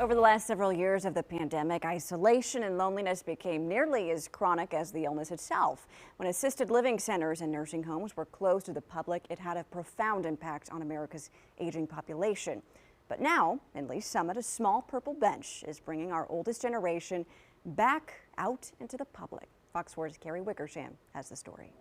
Over the last several years of the pandemic, isolation and loneliness became nearly as chronic as the illness itself. When assisted living centers and nursing homes were closed to the public, it had a profound impact on America's aging population. But now, in Lee's Summit, a small purple bench is bringing our oldest generation back out into the public. Fox 4's Carrie Wickersham has the story.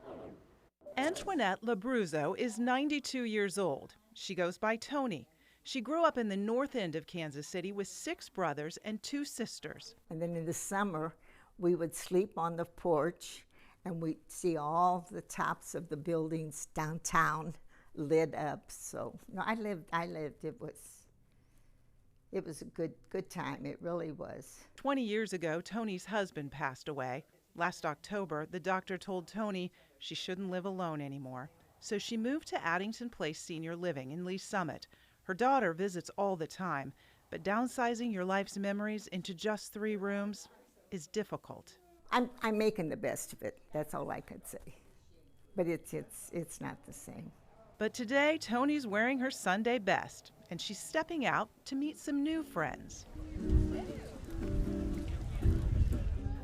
Antoinette Labruzzo is 92 years old. She goes by Tony. She grew up in the north end of Kansas City with 6 brothers and 2 sisters. And then in the summer, we would sleep on the porch and we'd see all the tops of the buildings downtown lit up. So, no, I lived. It was a good time. It really was. 20 years ago, Tony's husband passed away. Last October, the doctor told Tony she shouldn't live alone anymore. So she moved to Addington Place Senior Living in Lee's Summit. Her daughter visits all the time, but downsizing your life's memories into just 3 rooms is difficult. I'm making the best of it. That's all I could say. But it's not the same. But today, Tony's wearing her Sunday best, and she's stepping out to meet some new friends.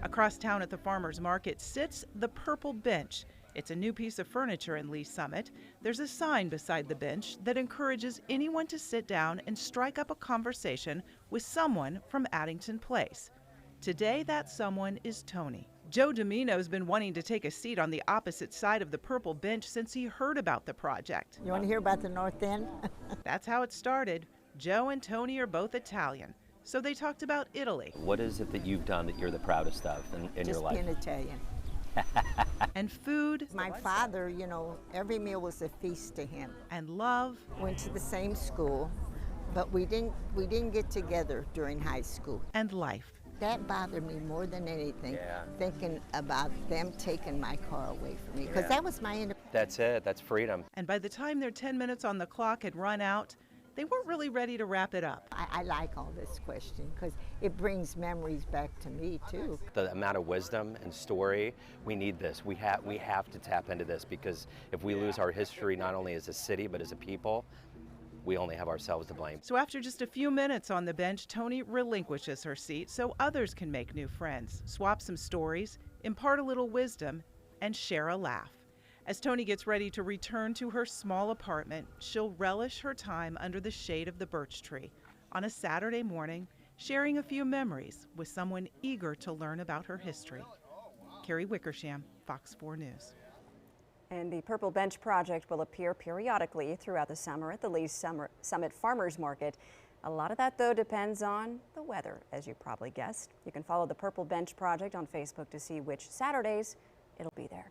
Across town at the farmers market sits the Purple Bench. It's a new piece of furniture in Lee's Summit. There's a sign beside the bench that encourages anyone to sit down and strike up a conversation with someone from Addington Place. Today, that someone is Tony. Joe Domino's been wanting to take a seat on the opposite side of the Purple Bench since he heard about the project. You want to hear about the North End? That's how it started. Joe and Tony are both Italian, so they talked about Italy. What is it that you've done that you're the proudest of in your life? Just being Italian. And food. My father, every meal was a feast to him. And love. Went to the same school, but we didn't get together during high school. And life. That bothered me more than anything, thinking about them taking my car away from me, because that was my independence. That's it, that's freedom. And by the time their 10 minutes on the clock had run out, they weren't really ready to wrap it up. I like all this question because it brings memories back to me too. The amount of wisdom and story, we need this. We have to tap into this, because if we lose our history, not only as a city, but as a people, we only have ourselves to blame. So after just a few minutes on the bench, Tony relinquishes her seat so others can make new friends, swap some stories, impart a little wisdom, and share a laugh. As Tony gets ready to return to her small apartment, she'll relish her time under the shade of the birch tree on a Saturday morning, sharing a few memories with someone eager to learn about her history. Carrie Wickersham, Fox 4 News. And the Purple Bench project will appear periodically throughout the summer at the Lee's Summit Farmers Market. A lot of that, though, depends on the weather, as you probably guessed. You can follow the Purple Bench project on Facebook to see which Saturdays it'll be there.